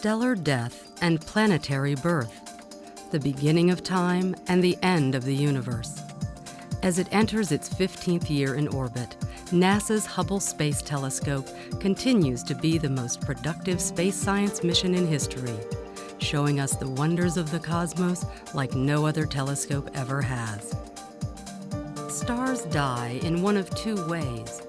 stellar death and planetary birth, the beginning of time and the end of the universe. As it enters its 15th year in orbit, NASA's Hubble Space Telescope continues to be the most productive space science mission in history, showing us the wonders of the cosmos like no other telescope ever has. Stars die in one of two ways.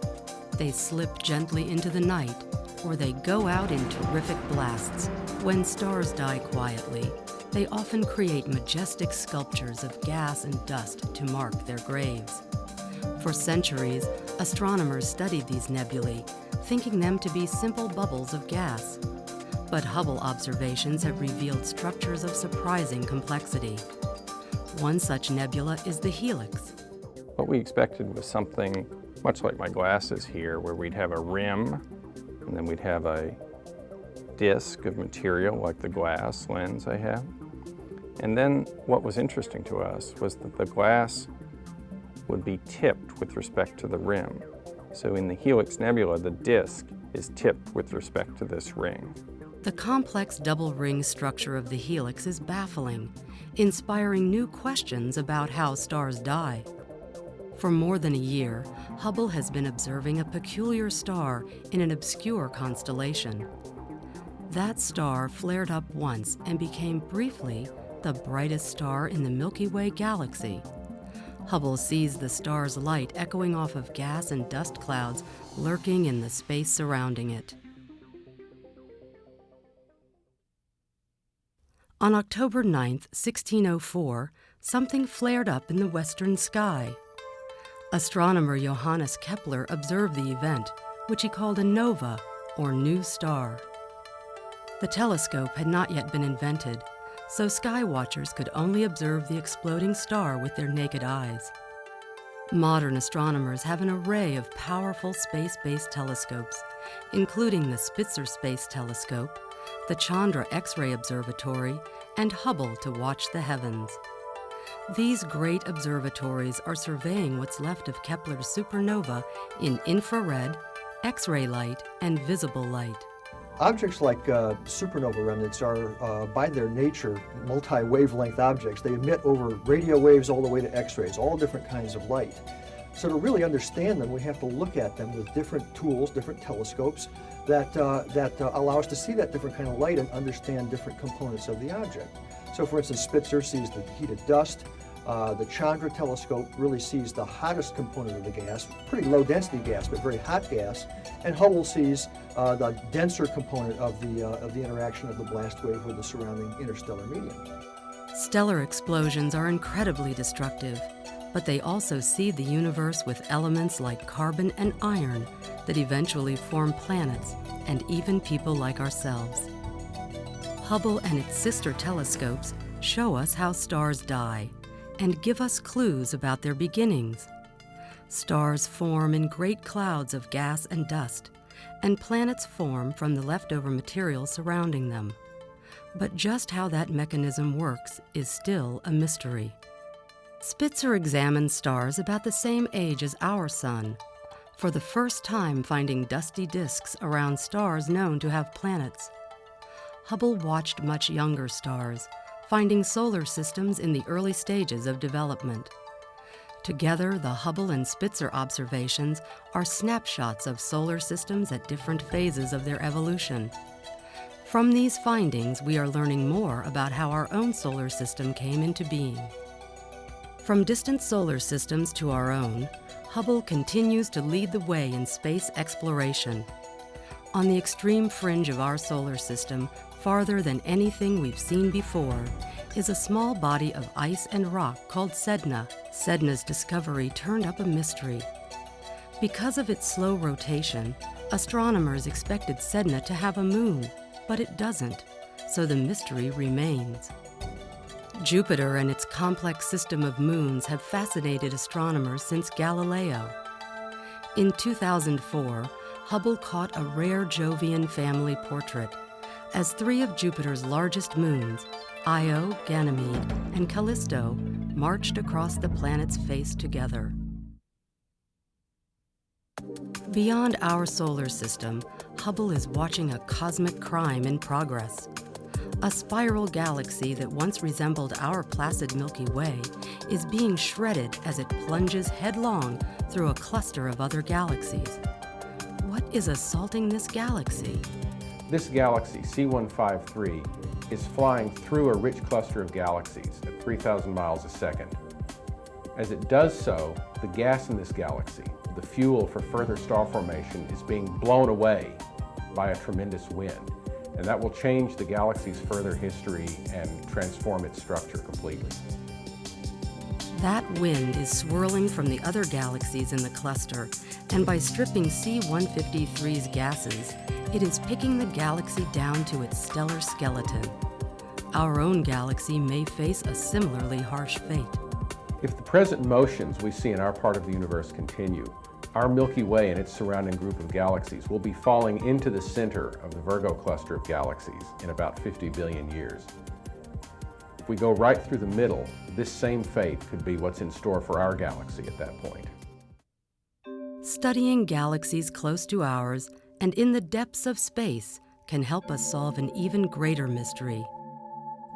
They slip gently into the night, or they go out in terrific blasts. When stars die quietly, they often create majestic sculptures of gas and dust to mark their graves. For centuries, astronomers studied these nebulae, thinking them to be simple bubbles of gas. But Hubble observations have revealed structures of surprising complexity. One such nebula is the helix. What we expected was something much like my glasses here, where we'd have a rim, and then we'd have a disc of material like the glass lens I have. And then what was interesting to us was that the glass would be tipped with respect to the rim. So in the Helix Nebula, the disc is tipped with respect to this ring. The complex double ring structure of the helix is baffling, inspiring new questions about how stars die. For more than a year, Hubble has been observing a peculiar star in an obscure constellation. That star flared up once and became briefly the brightest star in the Milky Way galaxy. Hubble sees the star's light echoing off of gas and dust clouds lurking in the space surrounding it. On October 9, 1604, something flared up in the western sky. Astronomer Johannes Kepler observed the event, which he called a nova, or new star. The telescope had not yet been invented, so sky watchers could only observe the exploding star with their naked eyes. Modern astronomers have an array of powerful space-based telescopes, including the Spitzer Space Telescope, the Chandra X-ray Observatory, and Hubble to watch the heavens. These great observatories are surveying what's left of Kepler's supernova in infrared, X-ray light, and visible light. Objects like supernova remnants are, by their nature, multi-wavelength objects. They emit over radio waves all the way to X-rays, all different kinds of light. So to really understand them, we have to look at them with different tools, different telescopes that allow us to see that different kind of light and understand different components of the object. So for instance, Spitzer sees the heated dust. The Chandra telescope really sees the hottest component of the gas, pretty low density gas, but very hot gas. And Hubble sees the denser component of the interaction of the blast wave with the surrounding interstellar medium. Stellar explosions are incredibly destructive, but they also seed the universe with elements like carbon and iron that eventually form planets and even people like ourselves. Hubble and its sister telescopes show us how stars die and give us clues about their beginnings. Stars form in great clouds of gas and dust, and planets form from the leftover material surrounding them. But just how that mechanism works is still a mystery. Spitzer examines stars about the same age as our Sun, for the first time finding dusty disks around stars known to have planets. Hubble watched much younger stars, finding solar systems in the early stages of development. Together, the Hubble and Spitzer observations are snapshots of solar systems at different phases of their evolution. From these findings, we are learning more about how our own solar system came into being. From distant solar systems to our own, Hubble continues to lead the way in space exploration. On the extreme fringe of our solar system, farther than anything we've seen before, is a small body of ice and rock called Sedna. Sedna's discovery turned up a mystery. Because of its slow rotation, astronomers expected Sedna to have a moon, but it doesn't, so the mystery remains. Jupiter and its complex system of moons have fascinated astronomers since Galileo. In 2004, Hubble caught a rare Jovian family portrait as three of Jupiter's largest moons, Io, Ganymede, and Callisto, marched across the planet's face together. Beyond our solar system, Hubble is watching a cosmic crime in progress. A spiral galaxy that once resembled our placid Milky Way is being shredded as it plunges headlong through a cluster of other galaxies. What is assaulting this galaxy? This galaxy, C153, is flying through a rich cluster of galaxies at 3,000 miles a second. As it does so, the gas in this galaxy, the fuel for further star formation, is being blown away by a tremendous wind. And that will change the galaxy's further history and transform its structure completely. That wind is swirling from the other galaxies in the cluster, and by stripping C153's gases, it is picking the galaxy down to its stellar skeleton. Our own galaxy may face a similarly harsh fate. If the present motions we see in our part of the universe continue, our Milky Way and its surrounding group of galaxies will be falling into the center of the Virgo cluster of galaxies in about 50 billion years. If we go right through the middle, this same fate could be what's in store for our galaxy at that point. Studying galaxies close to ours and in the depths of space can help us solve an even greater mystery.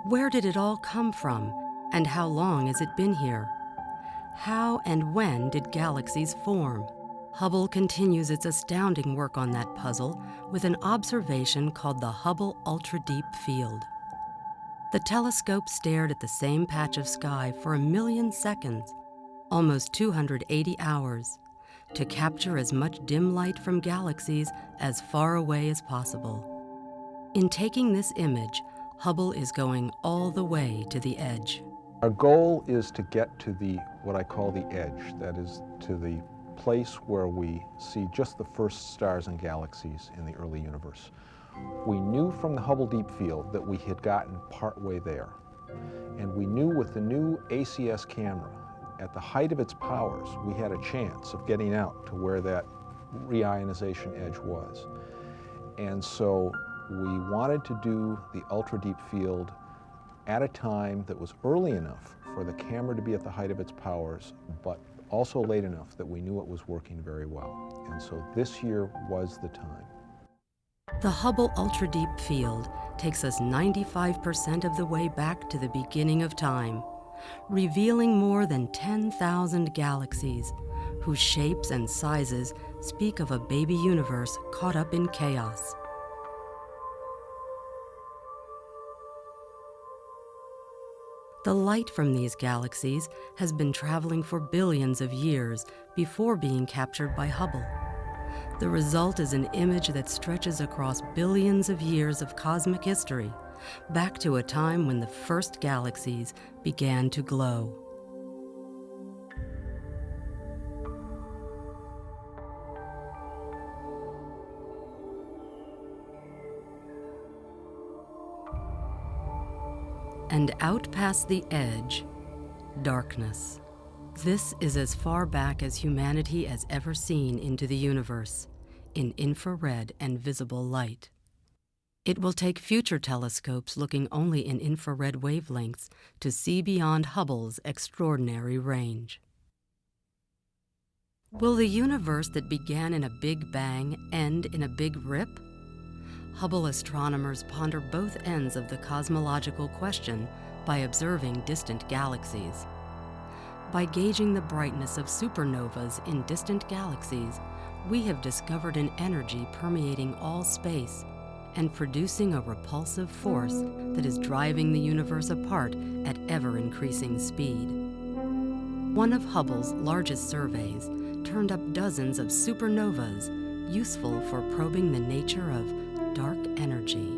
Where did it all come from, and how long has it been here? How and when did galaxies form? Hubble continues its astounding work on that puzzle with an observation called the Hubble Ultra-Deep Field. The telescope stared at the same patch of sky for 1,000,000 seconds, almost 280 hours, to capture as much dim light from galaxies as far away as possible. In taking this image, Hubble is going all the way to the edge. Our goal is to get to what I call the edge, that is, to the place where we see just the first stars and galaxies in the early universe. We knew from the Hubble Deep Field that we had gotten partway there. And we knew with the new ACS camera, at the height of its powers, we had a chance of getting out to where that reionization edge was. And so we wanted to do the ultra-deep field at a time that was early enough for the camera to be at the height of its powers, but also late enough that we knew it was working very well. And so this year was the time. The Hubble Ultra-Deep Field takes us 95% of the way back to the beginning of time, revealing more than 10,000 galaxies, whose shapes and sizes speak of a baby universe caught up in chaos. The light from these galaxies has been traveling for billions of years before being captured by Hubble. The result is an image that stretches across billions of years of cosmic history, back to a time when the first galaxies began to glow. And out past the edge, darkness. This is as far back as humanity has ever seen into the universe, in infrared and visible light. It will take future telescopes looking only in infrared wavelengths to see beyond Hubble's extraordinary range. Will the universe that began in a big bang end in a big rip? Hubble astronomers ponder both ends of the cosmological question by observing distant galaxies. By gauging the brightness of supernovas in distant galaxies, we have discovered an energy permeating all space and producing a repulsive force that is driving the universe apart at ever-increasing speed. One of Hubble's largest surveys turned up dozens of supernovas useful for probing the nature of dark energy.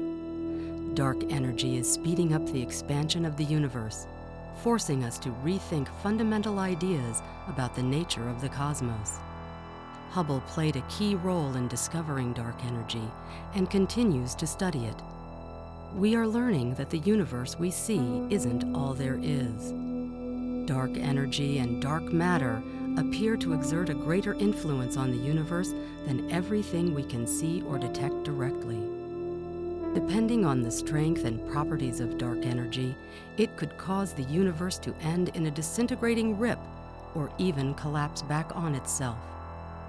Dark energy is speeding up the expansion of the universe, forcing us to rethink fundamental ideas about the nature of the cosmos. Hubble played a key role in discovering dark energy and continues to study it. We are learning that the universe we see isn't all there is. Dark energy and dark matter appear to exert a greater influence on the universe than everything we can see or detect directly. Depending on the strength and properties of dark energy, it could cause the universe to end in a disintegrating rip or even collapse back on itself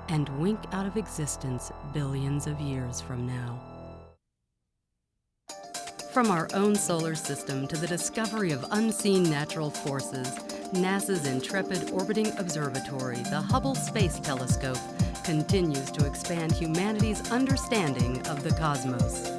and wink out of existence billions of years from now. From our own solar system to the discovery of unseen natural forces, NASA's intrepid orbiting observatory, the Hubble Space Telescope, continues to expand humanity's understanding of the cosmos.